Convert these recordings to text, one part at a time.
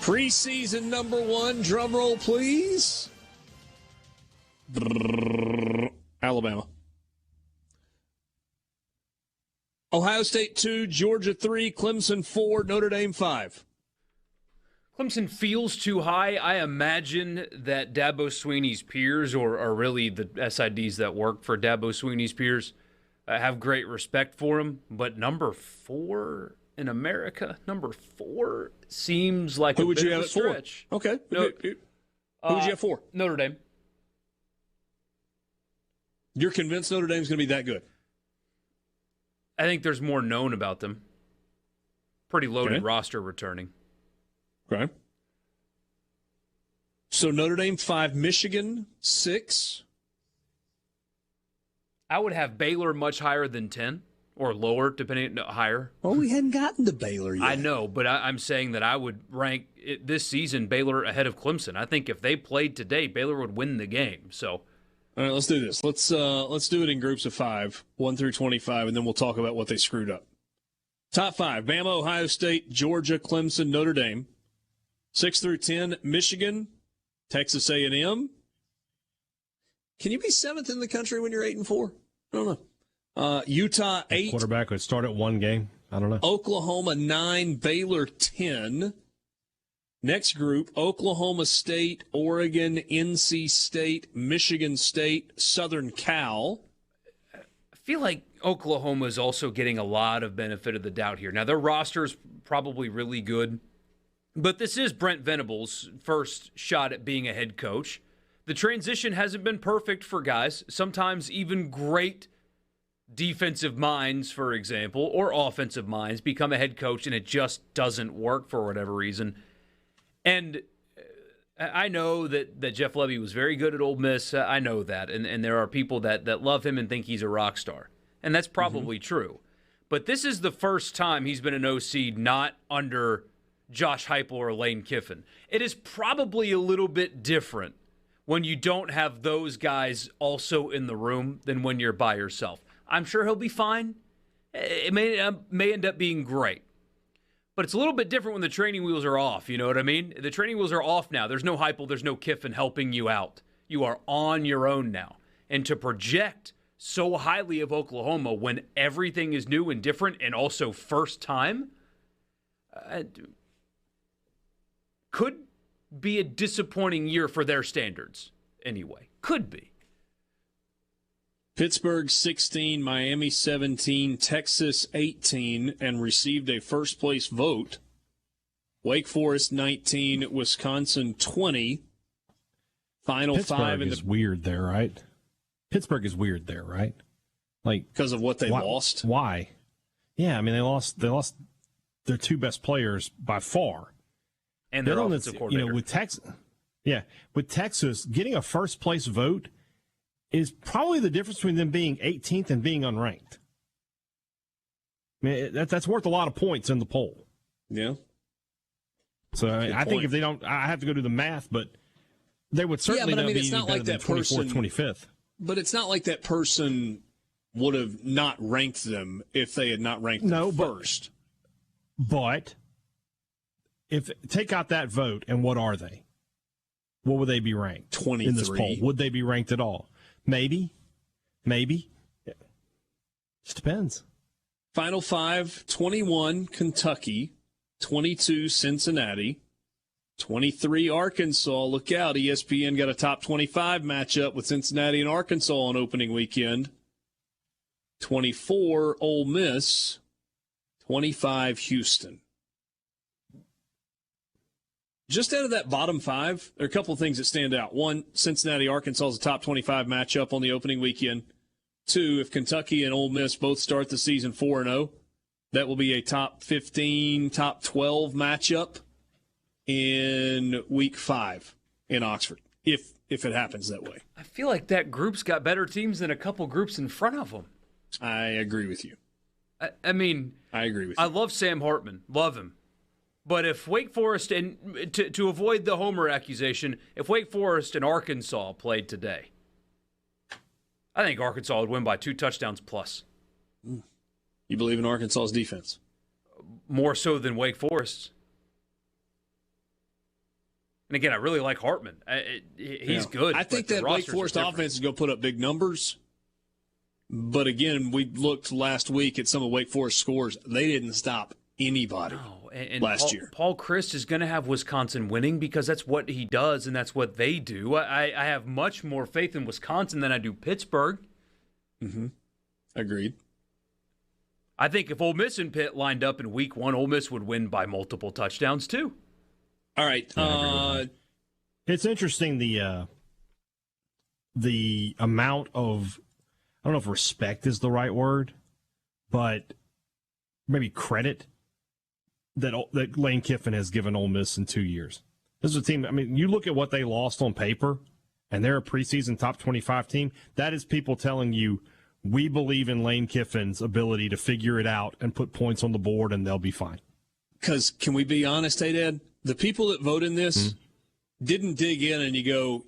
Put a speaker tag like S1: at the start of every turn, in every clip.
S1: Preseason number one, drum roll, please. Alabama. Ohio State 2, Georgia 3, Clemson 4, Notre Dame 5.
S2: Clemson feels too high. I imagine that Dabo Swinney's peers, or really the SIDs that work for Dabo Swinney's peers, have great respect for him. But number 4 in America, number 4 seems like
S1: Who
S2: a bit of a stretch.
S1: Okay.
S2: No,
S1: Who would you have 4?
S2: Notre Dame.
S1: You're convinced Notre Dame's going to be that good?
S2: I think there's more known about them. Pretty loaded roster returning.
S1: Okay. So Notre Dame 5, Michigan 6.
S2: I would have Baylor much higher than 10 or lower, depending. No, higher.
S1: Well, we hadn't gotten to Baylor yet.
S2: I know, but I'm saying that I would rank this season Baylor ahead of Clemson. I think if they played today, Baylor would win the game. So.
S1: All right, let's do this. Let's do it in groups of 5, 1 through 25, and then we'll talk about what they screwed up. Top 5, Bama, Ohio State, Georgia, Clemson, Notre Dame. 6 through 10, Michigan, Texas A&M. Can you be 7th in the country when you're 8-4? I don't know. Utah 8.
S3: Quarterback would start at one game. I don't know.
S1: Oklahoma 9, Baylor 10. Next group, Oklahoma State, Oregon, NC State, Michigan State, Southern Cal.
S2: I feel like Oklahoma is also getting a lot of benefit of the doubt here. Now, their roster is probably really good, but this is Brent Venables' first shot at being a head coach. The transition hasn't been perfect for guys. Sometimes even great defensive minds, for example, or offensive minds become a head coach and it just doesn't work for whatever reason. And I know that Jeff Lebby was very good at Ole Miss. I know that. And there are people that love him and think he's a rock star. And that's probably true. But this is the first time he's been an OC not under Josh Heupel or Lane Kiffin. It is probably a little bit different when you don't have those guys also in the room than when you're by yourself. I'm sure he'll be fine. It may end up being great. But it's a little bit different when the training wheels are off, you know what I mean? The training wheels are off now. There's no Heupel, there's no Kiffin helping you out. You are on your own now. And to project so highly of Oklahoma when everything is new and different and also first time could be a disappointing year for their standards anyway. Could be.
S1: Pittsburgh 16, Miami 17, Texas 18, and received a first-place vote. Wake Forest 19, Wisconsin 20. Final
S3: Pittsburgh
S1: 5 in the...
S3: is weird there, right? Pittsburgh is weird there, right? Like
S1: because of what they lost?
S3: Why? Yeah, I mean, they lost their 2 best players by far.
S2: And their offensive coordinator.
S3: You know, with Texas, getting a first-place vote is probably the difference between them being 18th and being unranked. I mean, that's worth a lot of points in the poll.
S1: Yeah.
S3: So I think if they don't, I have to go do the math, but they would certainly not be better like than 24th, 25th.
S1: But it's not like that person would have not ranked them if they had not ranked them first.
S3: But if take out that vote, and what are they? What would they be ranked?
S1: 23.
S3: In this poll. Would they be ranked at all? Maybe. Just depends.
S1: Final 5, 21, Kentucky, 22, Cincinnati, 23, Arkansas. Look out, ESPN got a top 25 matchup with Cincinnati and Arkansas on opening weekend. 24, Ole Miss, 25, Houston. Just out of that bottom 5, there are a couple of things that stand out. One, Cincinnati, Arkansas is a top 25 matchup on the opening weekend. 2, if Kentucky and Ole Miss both start the season 4-0, that will be a top 15, top 12 matchup in week 5 in Oxford, if it happens that way.
S2: I feel like that group's got better teams than a couple groups in front of them.
S1: I agree with you.
S2: I mean,
S1: I agree with you.
S2: I love Sam Hartman. Love him. But if Wake Forest, and to avoid the homer accusation, if Wake Forest and Arkansas played today, I think Arkansas would win by 2 touchdowns plus.
S1: You believe in Arkansas's defense?
S2: More so than Wake Forest. And again, I really like Hartman. He's good.
S1: I think that Wake Forest offense is going to put up big numbers. But again, we looked last week at some of Wake Forest scores. They didn't stop anybody last year.
S2: Paul Chryst is going to have Wisconsin winning because that's what he does and that's what they do. I have much more faith in Wisconsin than I do Pittsburgh.
S1: Mm-hmm. Agreed.
S2: I think if Ole Miss and Pitt lined up in week 1, Ole Miss would win by multiple touchdowns too.
S1: All right.
S3: It's interesting the amount of, I don't know if respect is the right word, but maybe credit that Lane Kiffin has given Ole Miss in 2 years. This is a team, I mean, you look at what they lost on paper, and they're a preseason top 25 team. That is people telling you, we believe in Lane Kiffin's ability to figure it out and put points on the board, and they'll be fine.
S1: Because can we be honest, hey, Dad? The people that vote in this didn't dig in and you go,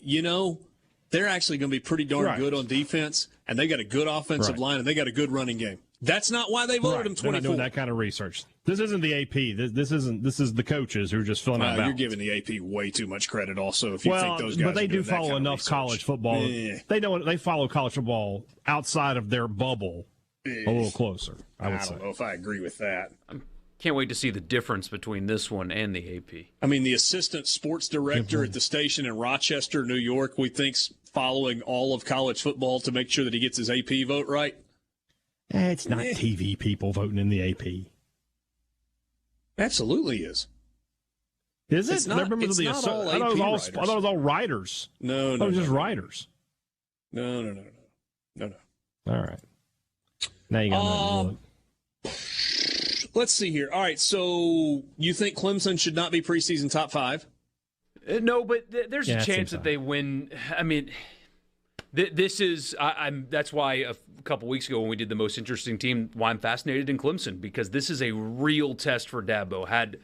S1: they're actually going to be pretty darn good on defense, and they got a good offensive line, and they got a good running game. That's not why they voted them 24.
S3: They're not doing that kind of research. This isn't the AP. This is the coaches who are just filling out ballots.
S1: You're giving the AP way too much credit also if you think those guys
S3: but they
S1: are doing
S3: do follow enough college football. They follow college football outside of their bubble a little closer, I would say.
S1: I don't know if I agree with that.
S2: Can't wait to see the difference between this one and the AP.
S1: I mean, the assistant sports director at the station in Rochester, New York, we think's following all of college football to make sure that he gets his AP vote right.
S3: It's not TV people voting in the AP.
S1: Absolutely is.
S3: Is it?
S1: It's not,
S3: I
S1: it's not all AP writers.
S3: I thought it was all writers.
S1: No.
S3: It was just writers.
S1: No.
S3: All right. Now you got nothing to look.
S1: Let's see here. All right, so you think Clemson should not be preseason top 5?
S2: No, but there's a chance that they win. I mean, this is that's why a couple weeks ago when we did the most interesting team, why I'm fascinated in Clemson, because this is a real test for Dabo.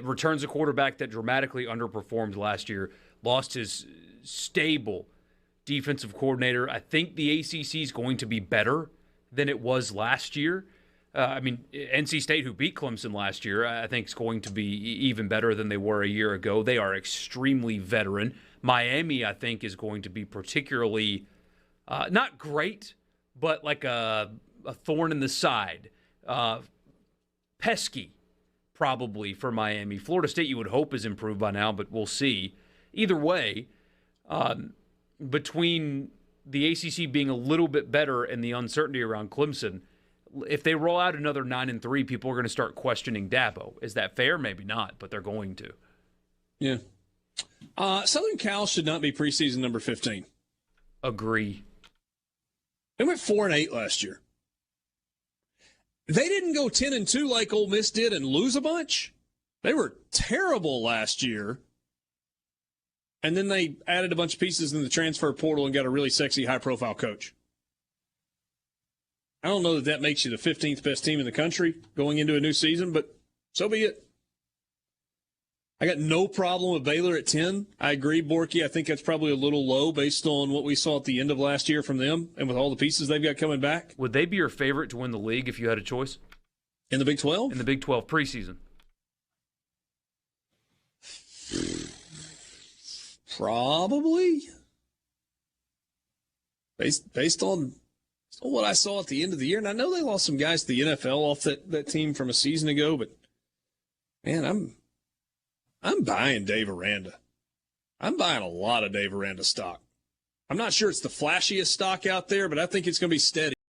S2: Returns a quarterback that dramatically underperformed last year, lost his stable defensive coordinator. I think the ACC is going to be better than it was last year. NC State, who beat Clemson last year, I think is going to be even better than they were a year ago. They are extremely veteran. Miami, I think, is going to be particularly not great, but like a thorn in the side. Pesky, probably, for Miami. Florida State, you would hope, is improved by now, but we'll see. Either way, between the ACC being a little bit better and the uncertainty around Clemson, if they roll out another 9-3, people are going to start questioning Dabo. Is that fair? Maybe not, but they're going to.
S1: Yeah. Southern Cal should not be preseason number 15.
S2: Agree.
S1: They went 4-8 last year. They didn't go 10-2 like Ole Miss did and lose a bunch. They were terrible last year. And then they added a bunch of pieces in the transfer portal and got a really sexy, high-profile coach. I don't know that makes you the 15th best team in the country going into a new season, but so be it. I got no problem with Baylor at 10. I agree, Borky. I think that's probably a little low based on what we saw at the end of last year from them and with all the pieces they've got coming back.
S2: Would they be your favorite to win the league if you had a choice?
S1: In the Big 12?
S2: In the Big 12 preseason.
S1: Probably. Based on what I saw at the end of the year, and I know they lost some guys to the NFL off that team from a season ago, but man, I'm buying Dave Aranda. I'm buying a lot of Dave Aranda stock. I'm not sure it's the flashiest stock out there, but I think it's going to be steady.